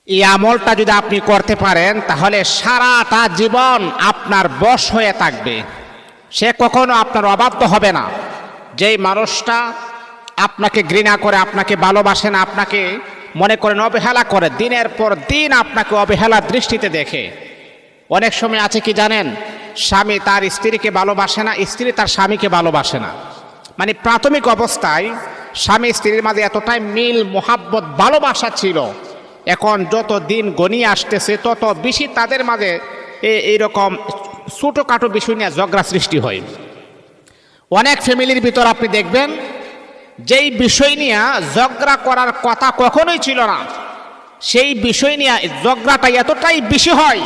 এই আমলটা যদি আপনি করতে পারেন তাহলে সারাটা জীবন আপনার বশ হয়ে থাকবে, সে কখনো আপনার অবাধ্য হবে না। যেই মানুষটা আপনাকে ঘৃণা করে, আপনাকে ভালোবাসে না, আপনাকে মনে করেন অবহেলা করে, দিনের পর দিন আপনাকে অবহেলা দৃষ্টিতে দেখে। অনেক সময় আছে কি জানেন, স্বামী তার স্ত্রীকে ভালোবাসে না, স্ত্রী তার স্বামীকে ভালোবাসে না। মানে প্রাথমিক অবস্থায় স্বামী স্ত্রীর মাঝে এতটাই মিল, মোহাব্বত, ভালোবাসা ছিল। এখন যত দিন গনিয়ে আসতেছে তত বেশি তাদের মাঝে এইরকম ছোটোখাটো বিষয় নিয়ে ঝগড়া সৃষ্টি হয়। অনেক ফ্যামিলির ভিতর আপনি দেখবেন যেই বিষয় নিয়ে ঝগড়া করার কথা কখনোই ছিল না, সেই বিষয় নিয়ে ঝগড়াটা এতটাই বেশি হয়,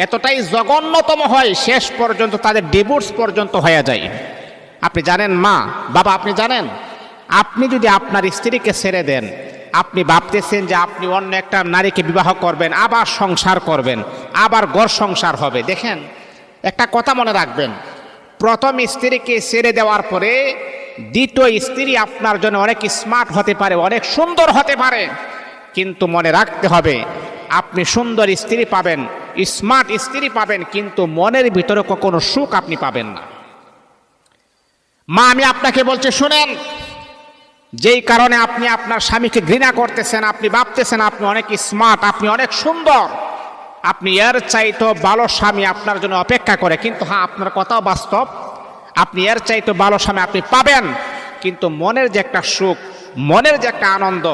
এতটাই জঘন্যতম হয়, শেষ পর্যন্ত তাদের ডিভোর্স পর্যন্ত হয়ে যায়। আপনি জানেন মা, বাবা, আপনি জানেন, আপনি যদি আপনার স্ত্রীকে ছেড়ে দেন, আপনি ভাবতেছেন যে আপনি অন্য একটা নারীকে বিবাহ করবেন, আবার সংসার করবেন, আবার ঘর সংসার হবে। দেখেন, একটা কথা মনে রাখবেন, প্রথম স্ত্রীকে ছেড়ে দেওয়ার পরে দ্বিতীয় স্ত্রী আপনার জন্য অনেক স্মার্ট হতে পারে, অনেক সুন্দর হতে পারে, কিন্তু মনে রাখতে হবে আপনি সুন্দর স্ত্রী পাবেন, স্মার্ট স্ত্রী পাবেন, কিন্তু মনের ভিতরে কখনো সুখ আপনি পাবেন না। মা, আমি আপনাকে বলছি শুনেন, যেই কারণে আপনি আপনার স্বামীকে ঘৃণা করতেছেন, আপনি ভাবতেছেন আপনি অনেক স্মার্ট, আপনি অনেক সুন্দর, আপনি এর চাইতো ভালো স্বামী আপনার জন্য অপেক্ষা করে। কিন্তু হ্যাঁ, আপনার কথাও বাস্তব, আপনি এর চাইতো ভালো স্বামী আপনি পাবেন, কিন্তু মনের যে একটা সুখ, মনের যে একটা আনন্দ,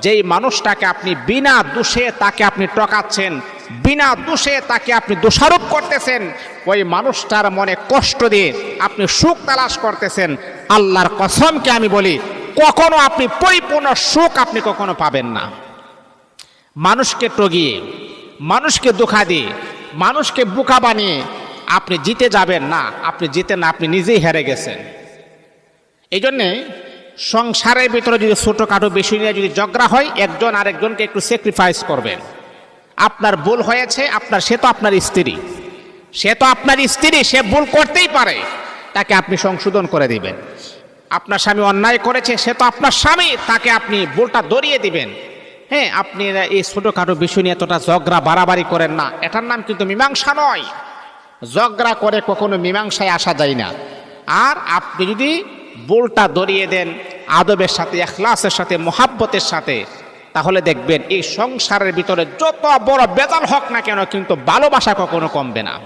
যেই মানুষটাকে আপনি বিনা দোষে তাকে আপনি টকাচ্ছেন, বিনা দোষে তাকে আপনি দোষারোপ করতেছেন, ওই মানুষটার মনে কষ্ট দিয়ে আপনি সুখ তালাশ করতেছেন, আল্লাহর কসমকে আমি বলি কখনো আপনি পরিপূর্ণ সুখ আপনি কখনো পাবেন না। মানুষকে টগিয়ে, মানুষকে ধোঁকা দিয়ে, মানুষকে বোকা বানিয়ে আপনি জিতে যাবেন না, আপনি জিতেন না, আপনি নিজেই হেরে গেছেন। এই জন্যে সংসারের ভিতরে যদি ছোটোখাটো বিষয় নিয়ে যদি ঝগড়া হয়, একজন আরেকজনকে একটু স্যাক্রিফাইস করবেন। আপনার ভুল হয়েছে, সে তো আপনার স্ত্রী, সে ভুল করতেই পারে, তাকে আপনি সংশোধন করে দিবেন। আপনার স্বামী অন্যায় করেছে, সে তো আপনার স্বামী, তাকে আপনি ভুলটা ধরিয়ে দিবেন। হ্যাঁ, আপনি এই ছোটোখাটো বিষয় নিয়ে এতটা ঝগড়া বাড়াবাড়ি করেন না, এটার নাম কিন্তু মীমাংসা নয়। ঝগড়া করে কখনো মীমাংসায় আসা যায় না। আর আপনি যদি ভুলটা ধরিয়ে দেন আদবের সাথে, ইখলাসের সাথে, মোহাব্বতের সাথে, তাহলে দেখবেন এই সংসারের ভিতরে যত বড় বেজাল হোক না কেন, কিন্তু ভালোবাসা কখনো কমবে না।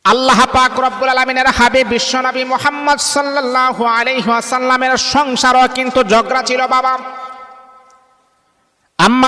আল্লাহ পাক রব্বুল আলামিনের হাবিব বিশ্বনবী মুহাম্মদ সাল্লাল্লাহু আলাইহি ওয়াসাল্লামের সংসারও কিন্তু ঝগড়া ছিল বাবা। আম্মা